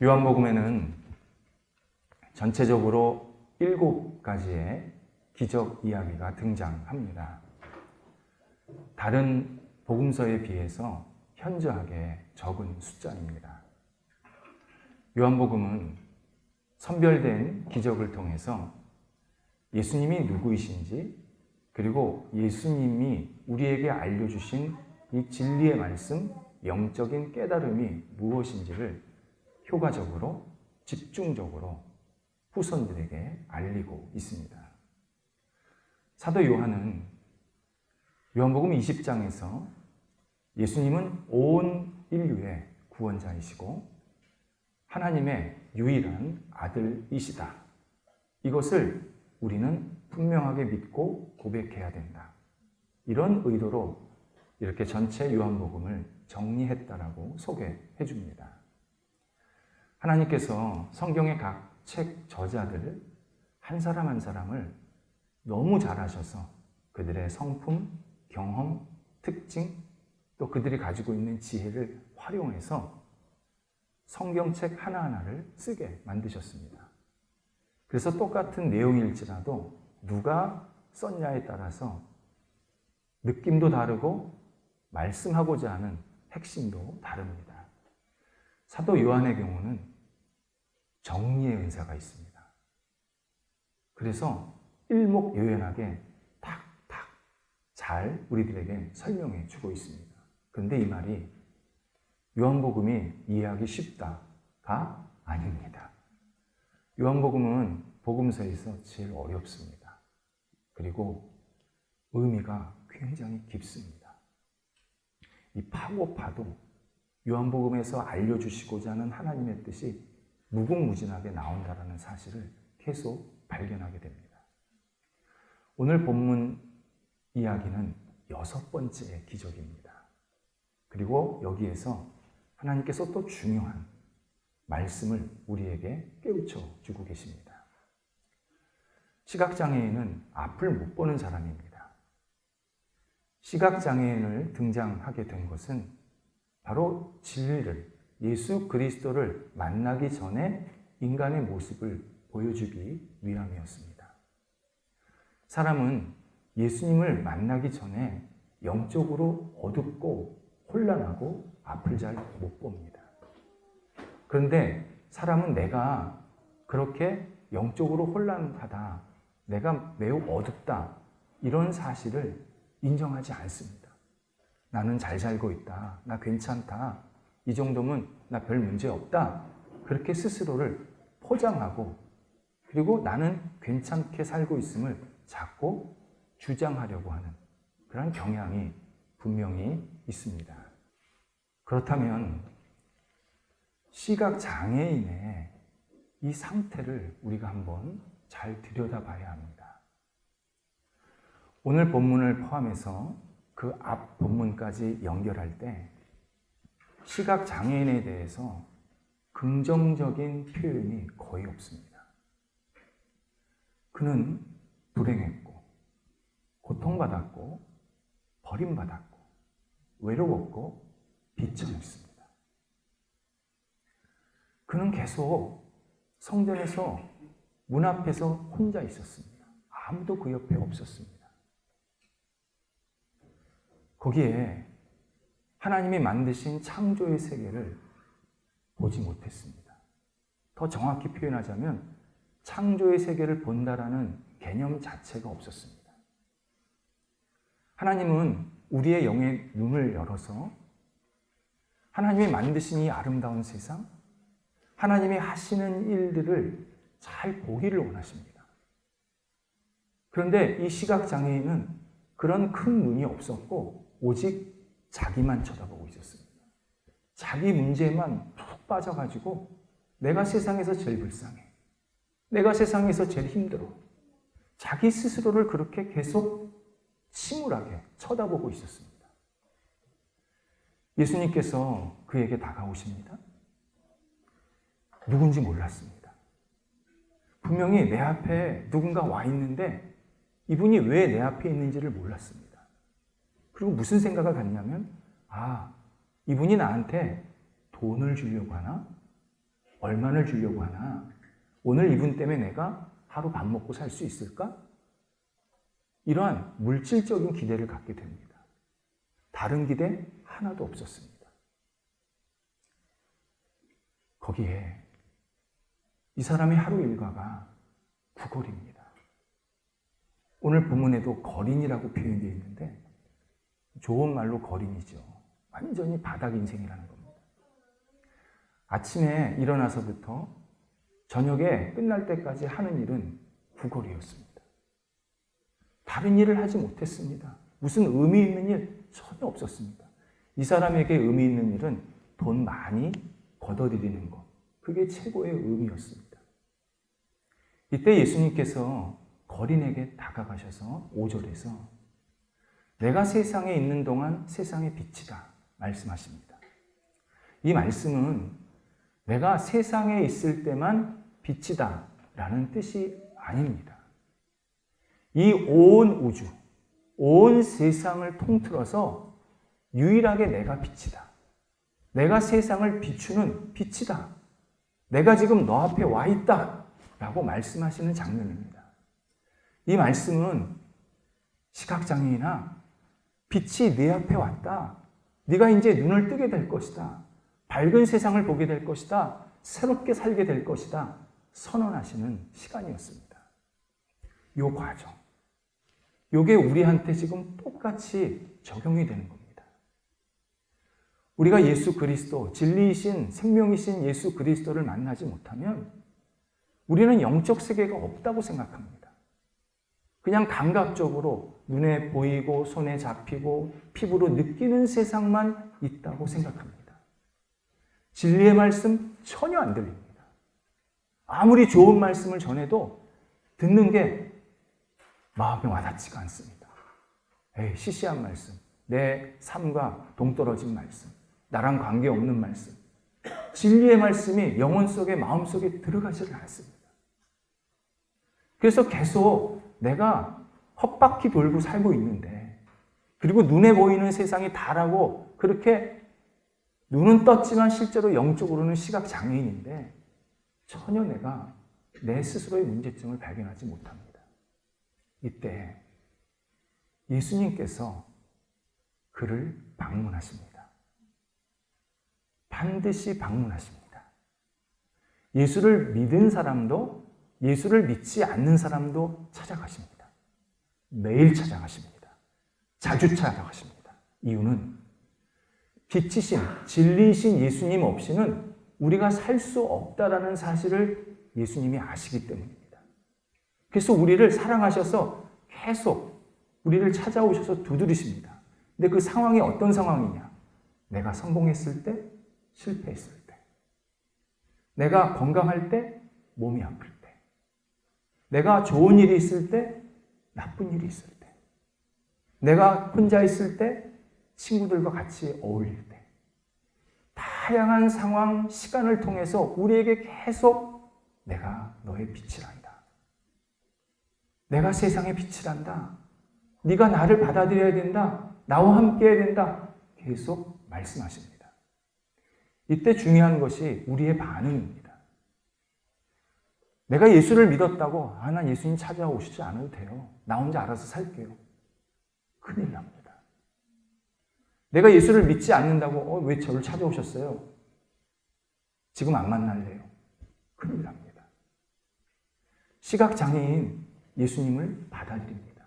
요한복음에는 전체적으로 7가지의 기적 이야기가 등장합니다. 다른 복음서에 비해서 현저하게 적은 숫자입니다. 요한복음은 선별된 기적을 통해서 예수님이 누구이신지, 그리고 예수님이 우리에게 알려주신 이 진리의 말씀, 영적인 깨달음이 무엇인지를 효과적으로, 집중적으로 후손들에게 알리고 있습니다. 사도 요한은 요한복음 20장에서 예수님은 온 인류의 구원자이시고 하나님의 유일한 아들이시다. 이것을 우리는 분명하게 믿고 고백해야 된다. 이런 의도로 이렇게 전체 요한복음을 정리했다라고 소개해 줍니다. 하나님께서 성경의 각 책 저자들 한 사람 한 사람을 너무 잘 아셔서 그들의 성품, 경험, 특징, 또 그들이 가지고 있는 지혜를 활용해서 성경책 하나하나를 쓰게 만드셨습니다. 그래서 똑같은 내용일지라도 누가 썼냐에 따라서 느낌도 다르고 말씀하고자 하는 핵심도 다릅니다. 사도 요한의 경우는 정리의 은사가 있습니다. 그래서 일목요연하게 탁탁 잘 우리들에게 설명해 주고 있습니다. 그런데 이 말이 요한복음이 이해하기 쉽다가 아닙니다. 요한복음은 복음서에서 제일 어렵습니다. 그리고 의미가 굉장히 깊습니다. 이 파고 파도 요한복음에서 알려주시고자 하는 하나님의 뜻이 무궁무진하게 나온다는 사실을 계속 발견하게 됩니다. 오늘 본문 이야기는 6번째 기적입니다. 그리고 여기에서 하나님께서 또 중요한 말씀을 우리에게 깨우쳐 주고 계십니다. 시각장애인은 앞을 못 보는 사람입니다. 시각장애인을 등장하게 된 것은 바로 진리를, 예수 그리스도를 만나기 전에 인간의 모습을 보여주기 위함이었습니다. 사람은 예수님을 만나기 전에 영적으로 어둡고 혼란하고 앞을 잘 못 봅니다. 그런데 사람은 내가 그렇게 영적으로 혼란하다, 내가 매우 어둡다, 이런 사실을 인정하지 않습니다. 나는 잘 살고 있다, 나 괜찮다, 이 정도면 나 별 문제 없다, 그렇게 스스로를 포장하고 그리고 나는 괜찮게 살고 있음을 자꾸 주장하려고 하는 그런 경향이 분명히 있습니다. 그렇다면 시각장애인의 이 상태를 우리가 한번 잘 들여다봐야 합니다. 오늘 본문을 포함해서 그 앞 본문까지 연결할 때 시각장애인에 대해서 긍정적인 표현이 거의 없습니다. 그는 불행했고, 고통받았고, 버림받았고, 외로웠고, 비참했습니다. 그는 계속 성전에서 문 앞에서 혼자 있었습니다. 아무도 그 옆에 없었습니다. 거기에 하나님이 만드신 창조의 세계를 보지 못했습니다. 더 정확히 표현하자면 창조의 세계를 본다라는 개념 자체가 없었습니다. 하나님은 우리의 영의 눈을 열어서 하나님이 만드신 이 아름다운 세상, 하나님이 하시는 일들을 잘 보기를 원하십니다. 그런데 이 시각장애인은 그런 큰 눈이 없었고 오직 자기만 쳐다보고 있었습니다. 자기 문제만 푹 빠져가지고 내가 세상에서 제일 불쌍해, 내가 세상에서 제일 힘들어, 자기 스스로를 그렇게 계속 침울하게 쳐다보고 있었습니다. 예수님께서 그에게 다가오십니다. 누군지 몰랐습니다. 분명히 내 앞에 누군가 와 있는데 이분이 왜 내 앞에 있는지를 몰랐습니다. 그리고 무슨 생각을 갖냐면, 이분이 나한테 돈을 주려고 하나? 얼마를 주려고 하나? 오늘 이분 때문에 내가 하루 밥 먹고 살 수 있을까? 이러한 물질적인 기대를 갖게 됩니다. 다른 기대 하나도 없었습니다. 거기에 이 사람의 하루 일과가 구걸입니다. 오늘 본문에도 거린이라고 표현되어 있는데 좋은 말로 거린이죠. 완전히 바닥 인생이라는 겁니다. 아침에 일어나서부터 저녁에 끝날 때까지 하는 일은 구걸이었습니다. 다른 일을 하지 못했습니다. 무슨 의미 있는 일 전혀 없었습니다. 이 사람에게 의미 있는 일은 돈 많이 걷어들이는 것. 그게 최고의 의미였습니다. 이때 예수님께서 거린에게 다가가셔서 5절에서 내가 세상에 있는 동안 세상의 빛이다 말씀하십니다. 이 말씀은 내가 세상에 있을 때만 빛이다 라는 뜻이 아닙니다. 이 온 우주, 온 세상을 통틀어서 유일하게 내가 빛이다. 내가 세상을 비추는 빛이다. 내가 지금 너 앞에 와 있다 라고 말씀하시는 장면입니다. 이 말씀은 시각장애인아, 빛이 네 앞에 왔다. 네가 이제 눈을 뜨게 될 것이다. 밝은 세상을 보게 될 것이다. 새롭게 살게 될 것이다. 선언하시는 시간이었습니다. 요 과정. 요게 우리한테 지금 똑같이 적용이 되는 겁니다. 우리가 예수 그리스도, 진리이신 생명이신 예수 그리스도를 만나지 못하면 우리는 영적 세계가 없다고 생각합니다. 그냥 감각적으로 눈에 보이고 손에 잡히고 피부로 느끼는 세상만 있다고 생각합니다. 진리의 말씀 전혀 안 들립니다. 아무리 좋은 말씀을 전해도 듣는 게 마음에 와닿지가 않습니다. 시시한 말씀, 내 삶과 동떨어진 말씀, 나랑 관계없는 말씀, 진리의 말씀이 영혼 속에 마음 속에 들어가지를 않습니다. 그래서 계속 내가 헛바퀴 돌고 살고 있는데, 그리고 눈에 보이는 세상이 다라고 그렇게 눈은 떴지만 실제로 영적으로는 시각장애인인데 전혀 내가 내 스스로의 문제점을 발견하지 못합니다. 이때 예수님께서 그를 방문하십니다. 반드시 방문하십니다. 예수를 믿은 사람도 예수를 믿지 않는 사람도 찾아가십니다. 매일 찾아가십니다. 자주 찾아가십니다. 이유는 빛이신, 진리이신 예수님 없이는 우리가 살 수 없다라는 사실을 예수님이 아시기 때문입니다. 그래서 우리를 사랑하셔서 계속 우리를 찾아오셔서 두드리십니다. 근데 그 상황이 어떤 상황이냐? 내가 성공했을 때, 실패했을 때. 내가 건강할 때, 몸이 아플 때. 내가 좋은 일이 있을 때, 나쁜 일이 있을 때. 내가 혼자 있을 때, 친구들과 같이 어울릴 때. 다양한 상황, 시간을 통해서 우리에게 계속 내가 너의 빛이란다. 내가 세상의 빛이란다. 네가 나를 받아들여야 된다. 나와 함께 해야 된다. 계속 말씀하십니다. 이때 중요한 것이 우리의 반응입니다. 내가 예수를 믿었다고 난 예수님 찾아오시지 않아도 돼요. 나 혼자 알아서 살게요. 큰일 납니다. 내가 예수를 믿지 않는다고 왜 저를 찾아오셨어요? 지금 안 만날래요. 큰일 납니다. 시각장애인 예수님을 받아들입니다.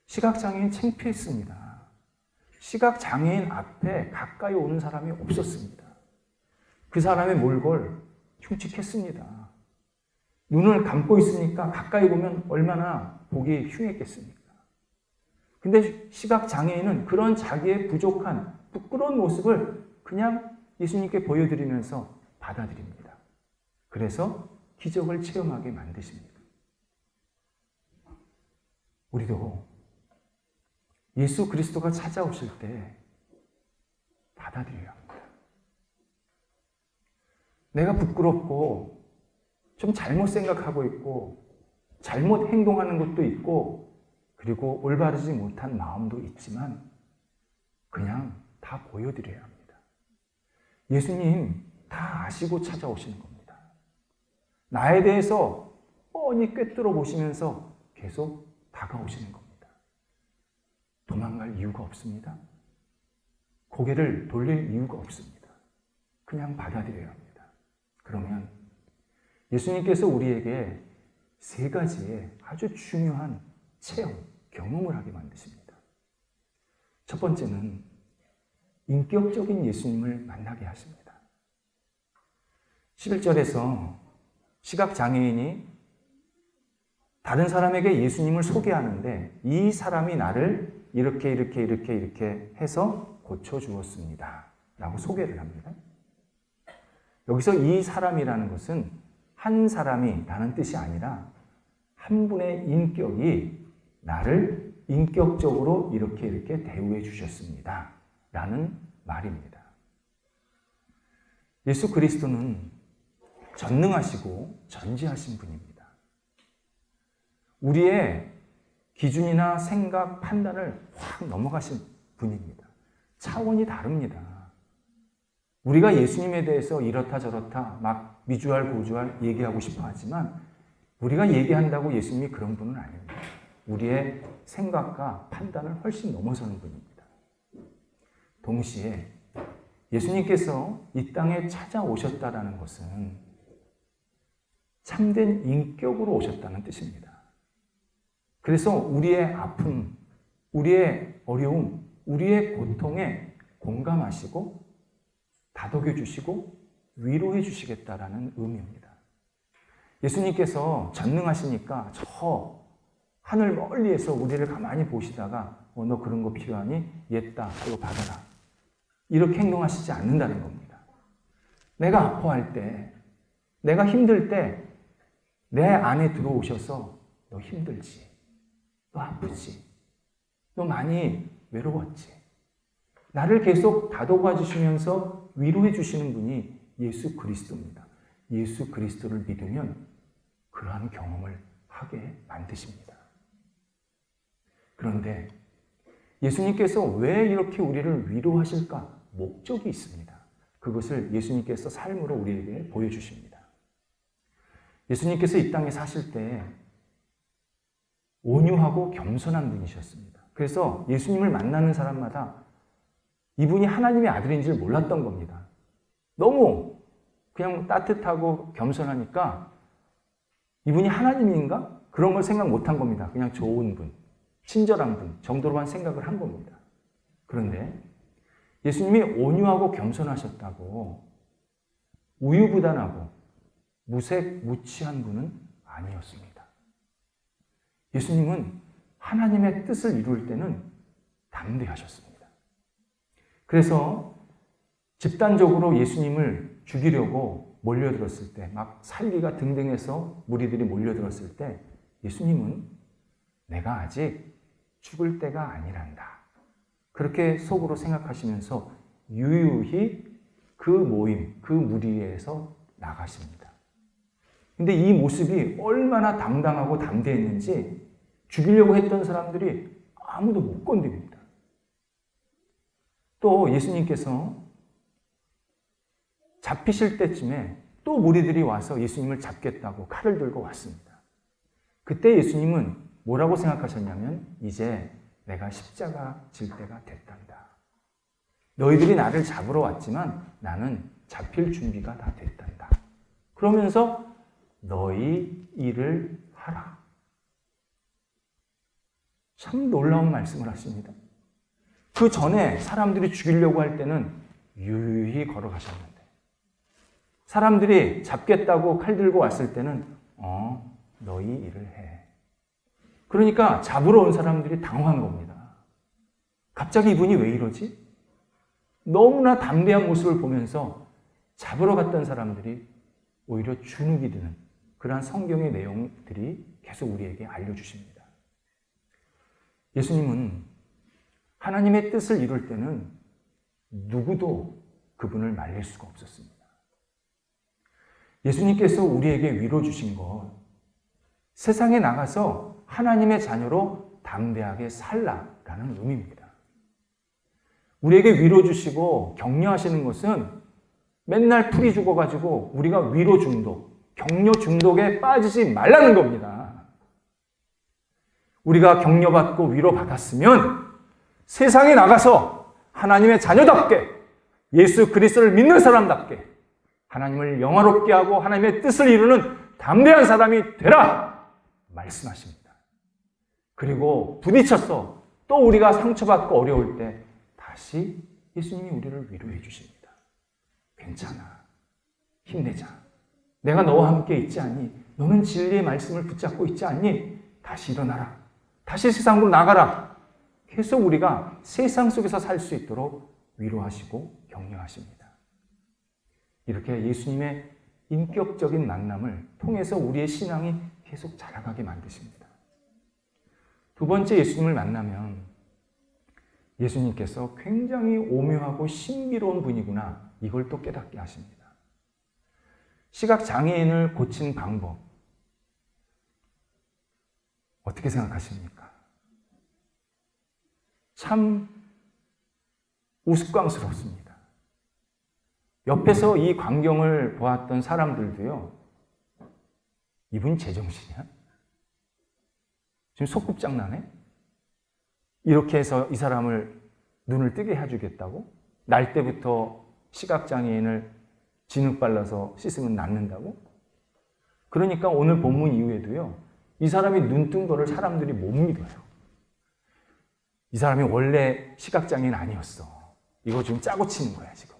시각장애인 창피했습니다. 시각장애인 앞에 가까이 오는 사람이 없었습니다. 그 사람의 몰골 흉측했습니다. 눈을 감고 있으니까 가까이 보면 얼마나 보기 흉했겠습니까? 근데 시각장애인은 그런 자기의 부족한 부끄러운 모습을 그냥 예수님께 보여드리면서 받아들입니다. 그래서 기적을 체험하게 만드십니다. 우리도 예수 그리스도가 찾아오실 때 받아들여야 합니다. 내가 부끄럽고 좀 잘못 생각하고 있고 잘못 행동하는 것도 있고 그리고 올바르지 못한 마음도 있지만 그냥 다 보여드려야 합니다. 예수님 다 아시고 찾아오시는 겁니다. 나에 대해서 뻔히 꿰뚫어 보시면서 계속 다가오시는 겁니다. 도망갈 이유가 없습니다. 고개를 돌릴 이유가 없습니다. 그냥 받아들여야 합니다. 그러면 예수님께서 우리에게 세 가지의 아주 중요한 체험, 경험을 하게 만드십니다. 첫 번째는 인격적인 예수님을 만나게 하십니다. 11절에서 시각장애인이 다른 사람에게 예수님을 소개하는데 이 사람이 나를 이렇게 해서 고쳐주었습니다. 라고 소개를 합니다. 여기서 이 사람이라는 것은 한 사람이 라는 뜻이 아니라 한 분의 인격이 나를 인격적으로 이렇게 대우해 주셨습니다. 라는 말입니다. 예수 그리스도는 전능하시고 전지하신 분입니다. 우리의 기준이나 생각, 판단을 확 넘어가신 분입니다. 차원이 다릅니다. 우리가 예수님에 대해서 이렇다 저렇다 막 미주알 고주알 얘기하고 싶어 하지만 우리가 얘기한다고 예수님이 그런 분은 아닙니다. 우리의 생각과 판단을 훨씬 넘어서는 분입니다. 동시에 예수님께서 이 땅에 찾아오셨다는 것은 참된 인격으로 오셨다는 뜻입니다. 그래서 우리의 아픔, 우리의 어려움, 우리의 고통에 공감하시고 다독여 주시고 위로해 주시겠다라는 의미입니다. 예수님께서 전능하시니까 저 하늘 멀리에서 우리를 가만히 보시다가 너 그런 거 필요하니? 옛다, 이거 받아라. 이렇게 행동하시지 않는다는 겁니다. 내가 아파할 때, 내가 힘들 때 내 안에 들어오셔서 너 힘들지, 너 아프지, 너 많이 외로웠지. 나를 계속 다독아 주시면서 위로해 주시는 분이 예수 그리스도입니다. 예수 그리스도를 믿으면 그러한 경험을 하게 만드십니다. 그런데 예수님께서 왜 이렇게 우리를 위로하실까? 목적이 있습니다. 그것을 예수님께서 삶으로 우리에게 보여주십니다. 예수님께서 이 땅에 사실 때 온유하고 겸손한 분이셨습니다. 그래서 예수님을 만나는 사람마다 이분이 하나님의 아들인 줄 몰랐던 겁니다. 너무 그냥 따뜻하고 겸손하니까 이분이 하나님인가? 그런 걸 생각 못한 겁니다. 그냥 좋은 분, 친절한 분 정도로만 생각을 한 겁니다. 그런데 예수님이 온유하고 겸손하셨다고 우유부단하고 무색무취한 분은 아니었습니다. 예수님은 하나님의 뜻을 이룰 때는 담대하셨습니다. 그래서 집단적으로 예수님을 죽이려고 몰려들었을 때, 막 살기가 등등해서 무리들이 몰려들었을 때 예수님은 내가 아직 죽을 때가 아니란다. 그렇게 속으로 생각하시면서 유유히 그 모임, 그 무리에서 나가십니다. 근데 이 모습이 얼마나 당당하고 담대했는지 죽이려고 했던 사람들이 아무도 못 건드립니다. 또 예수님께서 잡히실 때쯤에 또 무리들이 와서 예수님을 잡겠다고 칼을 들고 왔습니다. 그때 예수님은 뭐라고 생각하셨냐면 이제 내가 십자가 질 때가 됐단다. 너희들이 나를 잡으러 왔지만 나는 잡힐 준비가 다 됐단다. 그러면서 너희 일을 하라. 참 놀라운 말씀을 하십니다. 그 전에 사람들이 죽이려고 할 때는 유유히 걸어가셨는데 사람들이 잡겠다고 칼 들고 왔을 때는 너희 일을 해. 그러니까 잡으러 온 사람들이 당황한 겁니다. 갑자기 이분이 왜 이러지? 너무나 담대한 모습을 보면서 잡으러 갔던 사람들이 오히려 주눅이 드는 그러한 성경의 내용들이 계속 우리에게 알려주십니다. 예수님은 하나님의 뜻을 이룰 때는 누구도 그분을 말릴 수가 없었습니다. 예수님께서 우리에게 위로 주신 것, 세상에 나가서 하나님의 자녀로 담대하게 살라라는 의미입니다. 우리에게 위로 주시고 격려하시는 것은 맨날 풀이 죽어가지고 우리가 위로 중독, 격려 중독에 빠지지 말라는 겁니다. 우리가 격려받고 위로받았으면 세상에 나가서 하나님의 자녀답게, 예수 그리스도를 믿는 사람답게 하나님을 영화롭게 하고 하나님의 뜻을 이루는 담대한 사람이 되라 말씀하십니다. 그리고 부딪혀서 또 우리가 상처받고 어려울 때 다시 예수님이 우리를 위로해 주십니다. 괜찮아. 힘내자. 내가 너와 함께 있지 않니? 너는 진리의 말씀을 붙잡고 있지 않니? 다시 일어나라. 다시 세상으로 나가라. 계속 우리가 세상 속에서 살 수 있도록 위로하시고 격려하십니다. 이렇게 예수님의 인격적인 만남을 통해서 우리의 신앙이 계속 자라가게 만드십니다. 두 번째 예수님을 만나면 예수님께서 굉장히 오묘하고 신비로운 분이구나, 이걸 또 깨닫게 하십니다. 시각장애인을 고친 방법, 어떻게 생각하십니까? 참 우스꽝스럽습니다. 옆에서 이 광경을 보았던 사람들도요, 이분 제정신이야? 지금 속꿉장나네? 이렇게 해서 이 사람을 눈을 뜨게 해주겠다고? 날 때부터 시각장애인을 진흙 발라서 씻으면 낫는다고? 그러니까 오늘 본문 이후에도요, 이 사람이 눈 뜬 거를 사람들이 못 믿어요. 이 사람이 원래 시각장애인 아니었어. 이거 지금 짜고 치는 거야, 지금.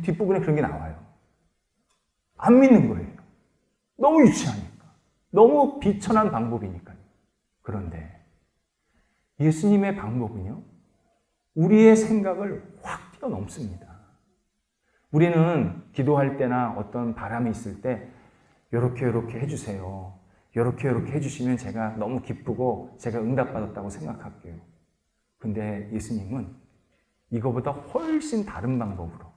뒷부분에 그런 게 나와요. 안 믿는 거예요. 너무 유치하니까. 너무 비천한 방법이니까요. 그런데 예수님의 방법은요, 우리의 생각을 확 뛰어넘습니다. 우리는 기도할 때나 어떤 바람이 있을 때 요렇게 해주세요. 요렇게 해주시면 제가 너무 기쁘고 제가 응답받았다고 생각할게요. 근데 예수님은 이거보다 훨씬 다른 방법으로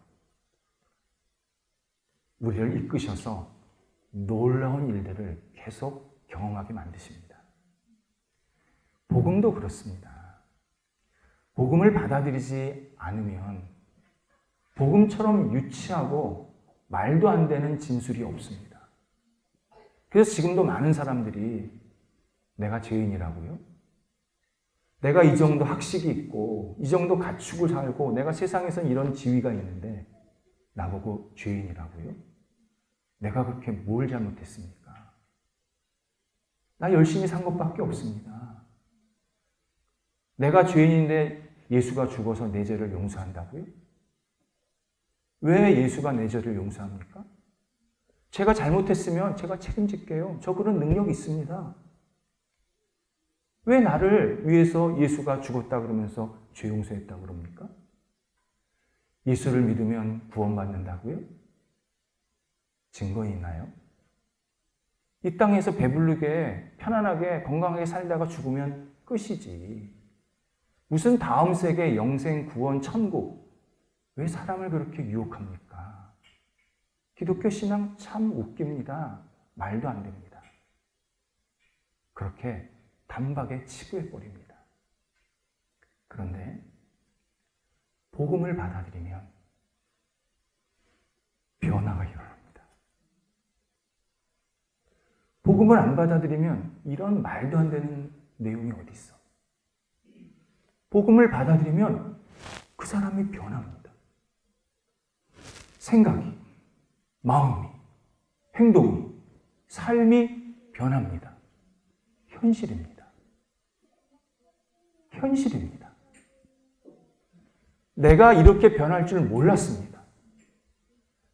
우리를 이끄셔서 놀라운 일들을 계속 경험하게 만드십니다. 복음도 그렇습니다. 복음을 받아들이지 않으면 복음처럼 유치하고 말도 안 되는 진술이 없습니다. 그래서 지금도 많은 사람들이 내가 죄인이라고요? 내가 이 정도 학식이 있고 이 정도 가축을 살고 내가 세상에선 이런 지위가 있는데 나보고 죄인이라고요? 내가 그렇게 뭘 잘못했습니까? 나 열심히 산 것밖에 없습니다. 내가 죄인인데 예수가 죽어서 내 죄를 용서한다고요? 왜 예수가 내 죄를 용서합니까? 제가 잘못했으면 제가 책임질게요. 저 그런 능력이 있습니다. 왜 나를 위해서 예수가 죽었다 그러면서 죄 용서했다 그럽니까? 예수를 믿으면 구원받는다고요? 증거 있나요? 이 땅에서 배부르게 편안하게 건강하게 살다가 죽으면 끝이지. 무슨 다음 세계 영생 구원 천국, 왜 사람을 그렇게 유혹합니까? 기독교 신앙 참 웃깁니다. 말도 안 됩니다. 그렇게 단박에 치부해버립니다. 그런데 복음을 받아들이면 변화가 일어납니다. 복음을 안 받아들이면 이런 말도 안 되는 내용이 어디 있어? 복음을 받아들이면 그 사람이 변합니다. 생각이, 마음이, 행동이, 삶이 변합니다. 현실입니다. 현실입니다. 내가 이렇게 변할 줄 몰랐습니다.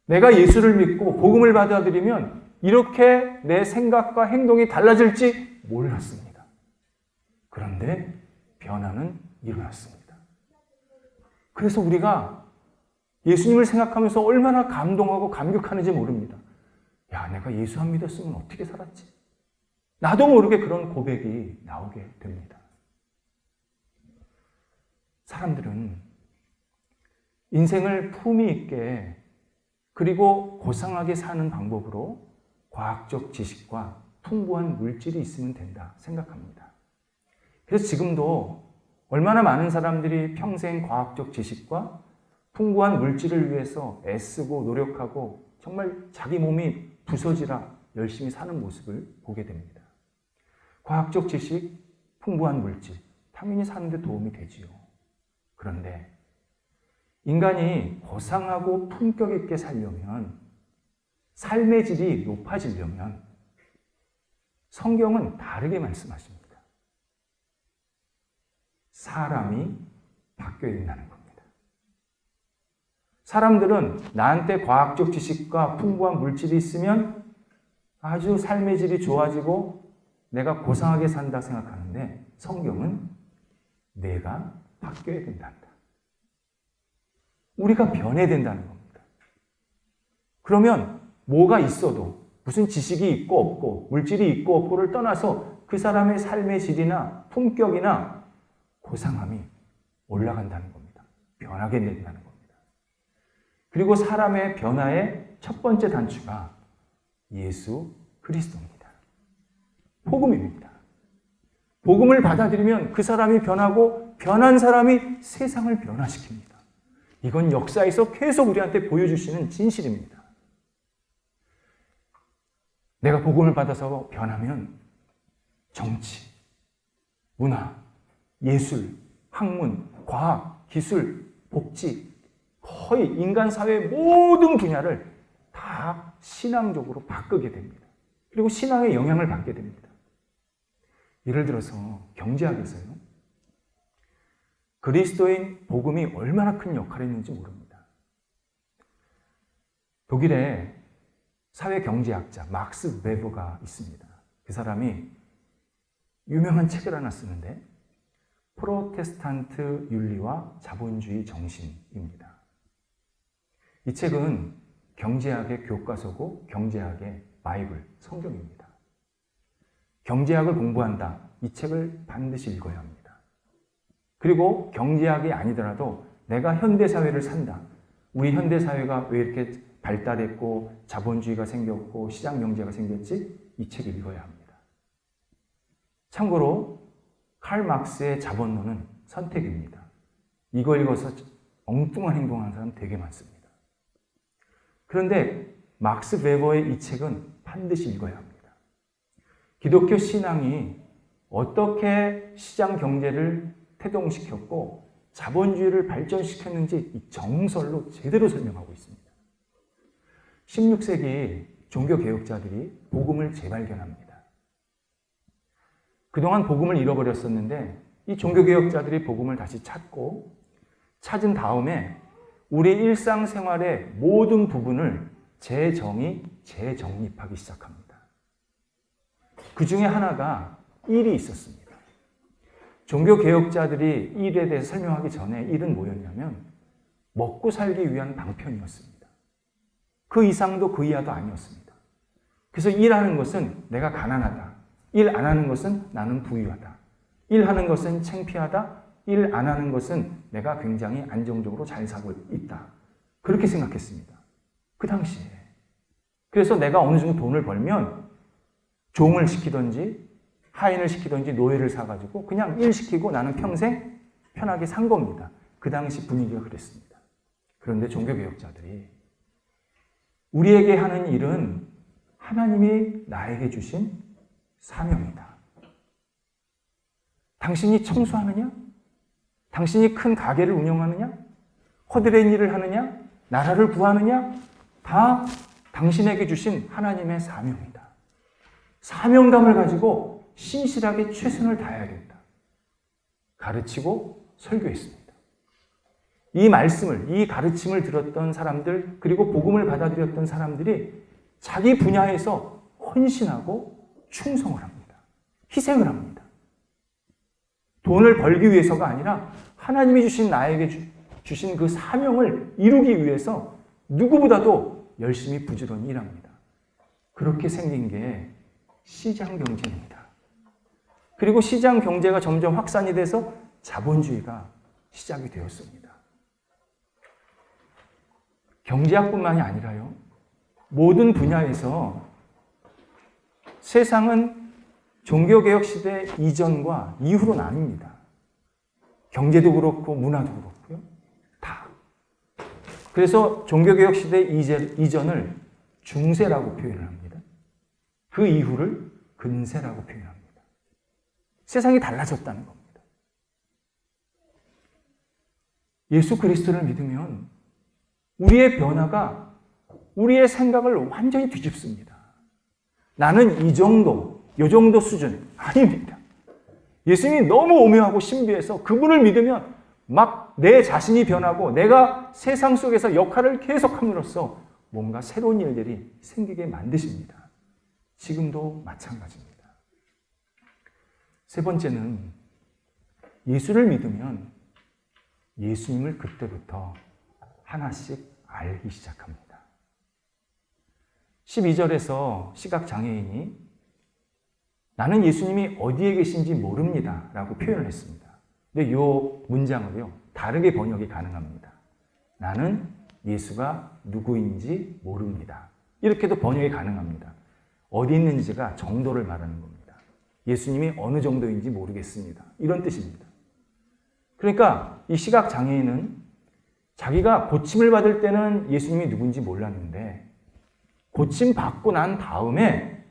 내가 예수를 믿고 복음을 받아들이면 이렇게 내 생각과 행동이 달라질지 몰랐습니다. 그런데 변화는 일어났습니다. 그래서 우리가 예수님을 생각하면서 얼마나 감동하고 감격하는지 모릅니다. 야, 내가 예수 안 믿었으면 어떻게 살았지? 나도 모르게 그런 고백이 나오게 됩니다. 사람들은 인생을 품위 있게 그리고 고상하게 사는 방법으로 과학적 지식과 풍부한 물질이 있으면 된다 생각합니다. 그래서 지금도 얼마나 많은 사람들이 평생 과학적 지식과 풍부한 물질을 위해서 애쓰고 노력하고 정말 자기 몸이 부서지라 열심히 사는 모습을 보게 됩니다. 과학적 지식, 풍부한 물질, 당연히 사는데 도움이 되지요. 그런데 인간이 고상하고 품격 있게 살려면, 삶의 질이 높아지려면 성경은 다르게 말씀하십니다. 사람이 바뀌어야 된다는 겁니다. 사람들은 나한테 과학적 지식과 풍부한 물질이 있으면 아주 삶의 질이 좋아지고 내가 고상하게 산다 생각하는데, 성경은 내가 바뀌어야 된단다. 우리가 변해야 된다는 겁니다. 그러면 뭐가 있어도, 무슨 지식이 있고 없고 물질이 있고 없고를 떠나서 그 사람의 삶의 질이나 품격이나 고상함이 올라간다는 겁니다. 변하게 된다는 겁니다. 그리고 사람의 변화의 첫 번째 단추가 예수 그리스도입니다. 복음입니다. 복음을 받아들이면 그 사람이 변하고 변한 사람이 세상을 변화시킵니다. 이건 역사에서 계속 우리한테 보여주시는 진실입니다. 내가 복음을 받아서 변하면 정치, 문화, 예술, 학문, 과학, 기술, 복지, 거의 인간 사회의 모든 분야를 다 신앙적으로 바꾸게 됩니다. 그리고 신앙의 영향을 받게 됩니다. 예를 들어서 경제학에서요, 그리스도인 복음이 얼마나 큰 역할을 했는지 모릅니다. 독일의 사회경제학자 막스 베버가 있습니다. 그 사람이 유명한 책을 하나 쓰는데, 프로테스탄트 윤리와 자본주의 정신입니다. 이 책은 경제학의 교과서고 경제학의 바이블, 성경입니다. 경제학을 공부한다, 이 책을 반드시 읽어야 합니다. 그리고 경제학이 아니더라도 내가 현대사회를 산다, 우리 현대사회가 왜 이렇게 발달했고 자본주의가 생겼고 시장경제가 생겼지? 이 책 읽어야 합니다. 참고로 칼 막스의 자본론은 선택입니다. 이거 읽어서 엉뚱한 행동하는 사람 되게 많습니다. 그런데 막스 베버의 이 책은 반드시 읽어야 합니다. 기독교 신앙이 어떻게 시장 경제를 태동시켰고 자본주의를 발전시켰는지 이 정설로 제대로 설명하고 있습니다. 16세기 종교개혁자들이 복음을 재발견합니다. 그동안 복음을 잃어버렸었는데 이 종교개혁자들이 복음을 다시 찾고, 찾은 다음에 우리 일상생활의 모든 부분을 재정립하기 시작합니다. 그 중에 하나가 일이 있었습니다. 종교개혁자들이 일에 대해서 설명하기 전에 일은 뭐였냐면 먹고 살기 위한 방편이었습니다. 그 이상도 그 이하도 아니었습니다. 그래서 일하는 것은 내가 가난하다, 일 안 하는 것은 나는 부유하다, 일하는 것은 창피하다, 일 안 하는 것은 내가 굉장히 안정적으로 잘 살고 있다, 그렇게 생각했습니다. 그 당시에. 그래서 내가 어느 정도 돈을 벌면 종을 시키든지 하인을 시키든지 노예를 사가지고 그냥 일 시키고 나는 평생 편하게 산 겁니다. 그 당시 분위기가 그랬습니다. 그런데 종교개혁자들이 우리에게 하는 일은 하나님이 나에게 주신 사명이다. 당신이 청소하느냐? 당신이 큰 가게를 운영하느냐? 허드렛 일을 하느냐? 나라를 구하느냐? 다 당신에게 주신 하나님의 사명이다. 사명감을 가지고 신실하게 최선을 다해야겠다. 가르치고 설교했습니다. 이 말씀을, 이 가르침을 들었던 사람들, 그리고 복음을 받아들였던 사람들이 자기 분야에서 헌신하고 충성을 합니다. 희생을 합니다. 돈을 벌기 위해서가 아니라 하나님이 주신 나에게 주신 그 사명을 이루기 위해서 누구보다도 열심히 부지런히 일합니다. 그렇게 생긴 게 시장 경제입니다. 그리고 시장 경제가 점점 확산이 돼서 자본주의가 시작이 되었습니다. 경제학뿐만이 아니라요, 모든 분야에서 세상은 종교개혁 시대 이전과 이후로 나뉩니다. 경제도 그렇고 문화도 그렇고요. 다 그래서 종교개혁 시대 이전을 중세라고 표현을 합니다. 그 이후를 근세라고 표현합니다. 세상이 달라졌다는 겁니다. 예수 그리스도를 믿으면 우리의 변화가 우리의 생각을 완전히 뒤집습니다. 나는 이 정도, 요 정도 수준 아닙니다. 예수님이 너무 오묘하고 신비해서 그분을 믿으면 막 내 자신이 변하고 내가 세상 속에서 역할을 계속함으로써 뭔가 새로운 일들이 생기게 만드십니다. 지금도 마찬가지입니다. 세 번째는 예수를 믿으면 예수님을 그때부터 하나씩 알기 시작합니다. 12절에서 시각장애인이 나는 예수님이 어디에 계신지 모릅니다 라고 표현을 했습니다. 근데 이 문장을요 다르게 번역이 가능합니다. 나는 예수가 누구인지 모릅니다. 이렇게도 번역이 가능합니다. 어디 있는지가 정도를 말하는 겁니다. 예수님이 어느 정도인지 모르겠습니다. 이런 뜻입니다. 그러니까 이 시각장애인은 자기가 고침을 받을 때는 예수님이 누군지 몰랐는데 고침 받고 난 다음에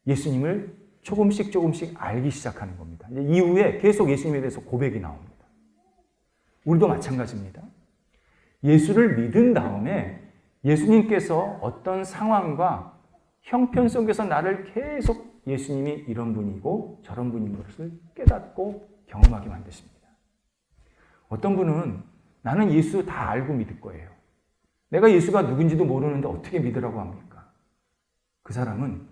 예수님을 조금씩 알기 시작하는 겁니다. 이후에 계속 예수님에 대해서 고백이 나옵니다. 우리도 마찬가지입니다. 예수를 믿은 다음에 예수님께서 어떤 상황과 형편 속에서 나를 계속 예수님이 이런 분이고 저런 분인 것을 깨닫고 경험하게 만드십니다. 어떤 분은 나는 예수 다 알고 믿을 거예요. 내가 예수가 누군지도 모르는데 어떻게 믿으라고 합니까? 그 사람은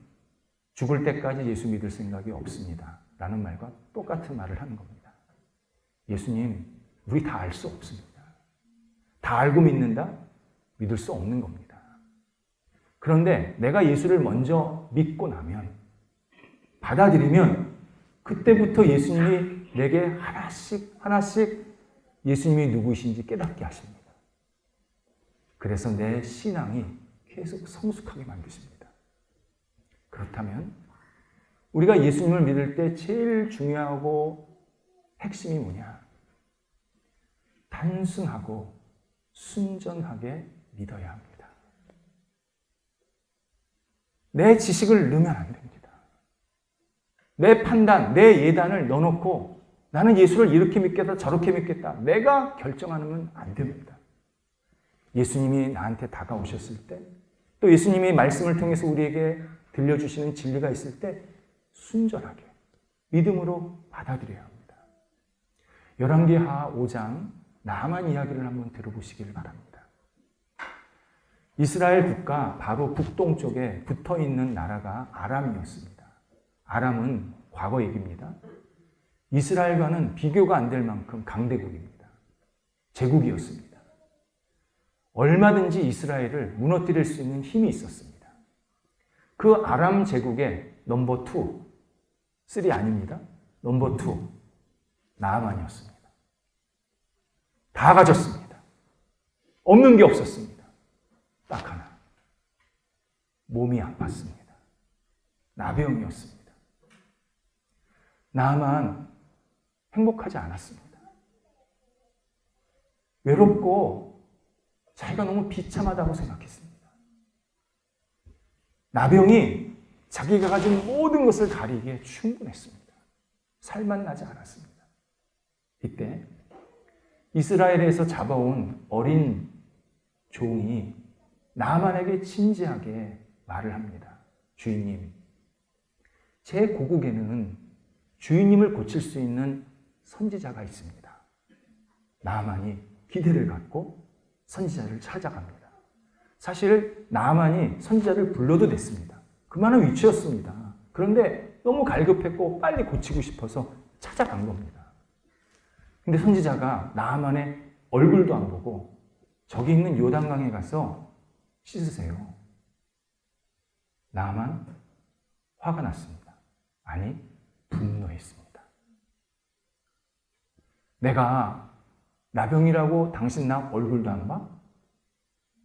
죽을 때까지 예수 믿을 생각이 없습니다. 라는 말과 똑같은 말을 하는 겁니다. 예수님, 우리 다 알 수 없습니다. 다 알고 믿는다? 믿을 수 없는 겁니다. 그런데 내가 예수를 먼저 믿고 나면, 받아들이면, 그때부터 예수님이 내게 하나씩 예수님이 누구이신지 깨닫게 하십니다. 그래서 내 신앙이 계속 성숙하게 만드십니다. 그렇다면 우리가 예수님을 믿을 때 제일 중요하고 핵심이 뭐냐? 단순하고 순전하게 믿어야 합니다. 내 지식을 넣으면 안 됩니다. 내 판단, 내 예단을 넣어놓고 나는 예수를 이렇게 믿겠다, 저렇게 믿겠다. 내가 결정하면 안 됩니다. 예수님이 나한테 다가오셨을 때, 또 예수님이 말씀을 통해서 우리에게 들려주시는 진리가 있을 때 순전하게 믿음으로 받아들여야 합니다. 열왕기하 5장 나만 이야기를 한번 들어보시기를 바랍니다. 이스라엘 국가 바로 북동쪽에 붙어있는 나라가 아람이었습니다. 아람은 과거 얘기입니다. 이스라엘과는 비교가 안 될 만큼 강대국입니다. 제국이었습니다. 얼마든지 이스라엘을 무너뜨릴 수 있는 힘이 있었습니다. 그 아람 제국의 넘버 2, 3 아닙니다. 넘버 2, 나아만이었습니다. 다 가졌습니다. 없는 게 없었습니다. 딱 하나. 몸이 아팠습니다. 나병이었습니다. 나아만 행복하지 않았습니다. 외롭고 자기가 너무 비참하다고 생각했습니다. 나병이 자기가 가진 모든 것을 가리기에 충분했습니다. 살만 나지 않았습니다. 이때 이스라엘에서 잡아온 어린 종이 나아만에게 진지하게 말을 합니다. 주인님, 제 고국에는 주인님을 고칠 수 있는 선지자가 있습니다. 나아만이 기대를 갖고 선지자를 찾아갑니다. 사실 나아만이 선지자를 불러도 됐습니다. 그만한 위치였습니다. 그런데 너무 갈급했고 빨리 고치고 싶어서 찾아간 겁니다. 근데 선지자가 나아만의 얼굴도 안 보고 저기 있는 요단강에 가서 씻으세요. 나아만 화가 났습니다. 아니, 분노했습니다. 내가 나병이라고 당신 나 얼굴도 안 봐?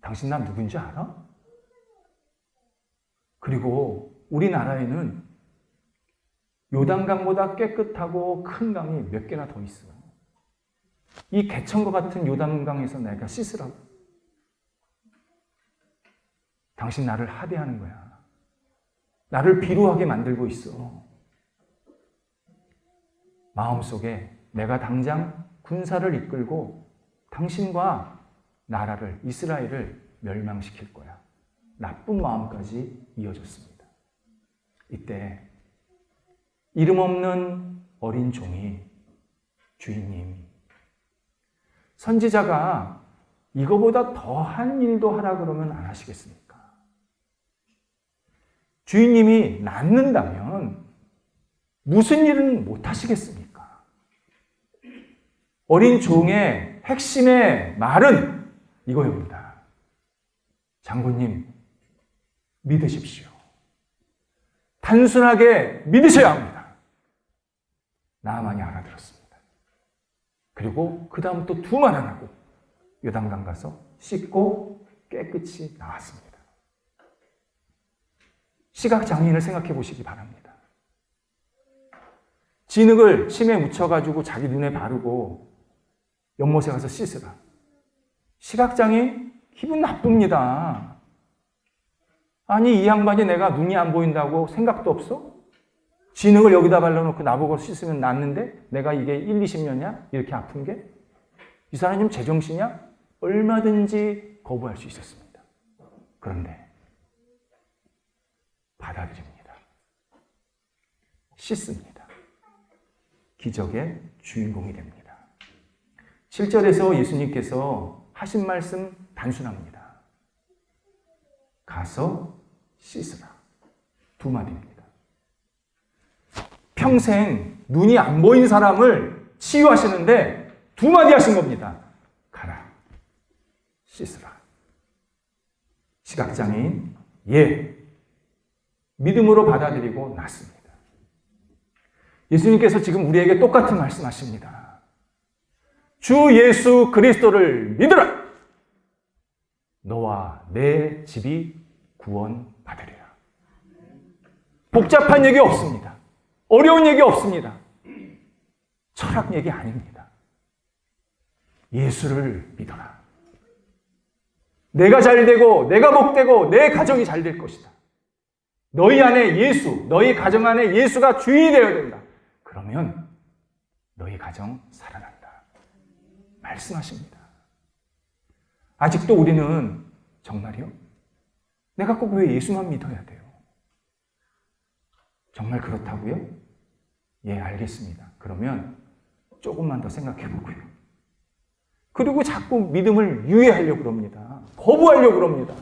당신 나 누군지 알아? 그리고 우리나라에는 요단강보다 깨끗하고 큰 강이 몇 개나 더 있어요. 이 개천과 같은 요단강에서 내가 씻으라고? 당신 나를 하대하는 거야. 나를 비루하게 만들고 있어. 마음속에 내가 당장 군사를 이끌고 당신과 나라를, 이스라엘을 멸망시킬 거야. 나쁜 마음까지 이어졌습니다. 이때 이름 없는 어린 종이 주인님, 선지자가 이거보다 더한 일도 하라 그러면 안 하시겠습니까? 주인님이 낳는다면 무슨 일은 못 하시겠습니까? 어린 종의 핵심의 말은 이거입니다. 장군님, 믿으십시오. 단순하게 믿으셔야 합니다. 나아만이 알아들었습니다. 그리고 그 다음 또 두말 안 하고 요단강 가서 씻고 깨끗이 나왔습니다. 시각장애인을 생각해 보시기 바랍니다. 진흙을 침에 묻혀가지고 자기 눈에 바르고 연못에 가서 씻으라. 시각장애인 기분 나쁩니다. 아니, 이 양반이 내가 눈이 안 보인다고 생각도 없어? 진흙을 여기다 발라놓고 나보고 씻으면 낫는데 내가 이게 1, 20년이야? 이렇게 아픈 게? 이 사람이 좀 제정신이야? 얼마든지 거부할 수 있었습니다. 그런데 받아들입니다. 씻습니다. 기적의 주인공이 됩니다. 7절에서 예수님께서 하신 말씀 단순합니다. 가서 씻으라. 두 마디입니다. 평생 눈이 안 보인 사람을 치유하시는데 두 마디 하신 겁니다. 가라. 씻으라. 시각장애인, 예. 믿음으로 받아들이고 낫습니다. 예수님께서 지금 우리에게 똑같은 말씀하십니다. 주 예수 그리스도를 믿으라. 너와 내 집이 구원받으리라. 복잡한 얘기 없습니다. 어려운 얘기 없습니다. 철학 얘기 아닙니다. 예수를 믿어라. 내가 잘되고 내가 복되고 내 가정이 잘 될 것이다. 너희 안에 예수, 너희 가정 안에 예수가 주인이 되어야 된다. 그러면 너희 가정 살아난다. 말씀하십니다. 아직도 우리는 정말요? 내가 꼭 왜 예수만 믿어야 돼요? 정말 그렇다고요? 예, 알겠습니다. 그러면 조금만 더 생각해 보고요. 그리고 자꾸 믿음을 유예하려고 그럽니다. 거부하려고 그럽니다.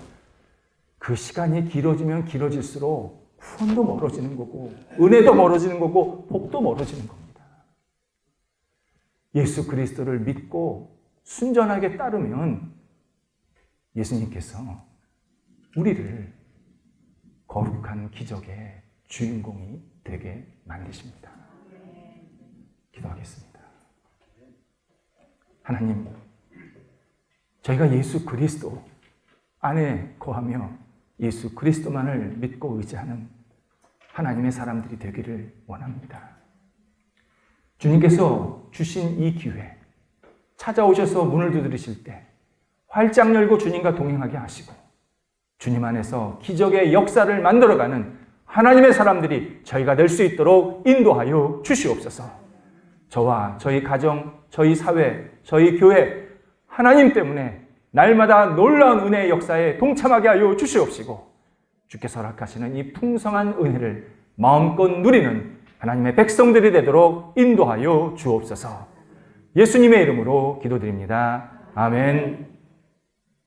그 시간이 길어지면 길어질수록 후원도 멀어지는 거고 은혜도 멀어지는 거고 복도 멀어지는 겁니다. 예수 그리스도를 믿고 순전하게 따르면 예수님께서 우리를 거룩한 기적의 주인공이 되게 만드십니다. 기도하겠습니다. 하나님, 저희가 예수 그리스도 안에 거하며 예수 그리스도만을 믿고 의지하는 하나님의 사람들이 되기를 원합니다. 주님께서 주신 이 기회, 찾아오셔서 문을 두드리실 때 활짝 열고 주님과 동행하게 하시고 주님 안에서 기적의 역사를 만들어가는 하나님의 사람들이 저희가 될 수 있도록 인도하여 주시옵소서. 저와 저희 가정, 저희 사회, 저희 교회, 하나님 때문에 날마다 놀라운 은혜의 역사에 동참하게 하여 주시옵시고 주께서 허락하시는 이 풍성한 은혜를 마음껏 누리는 하나님의 백성들이 되도록 인도하여 주옵소서. 예수님의 이름으로 기도드립니다. 아멘.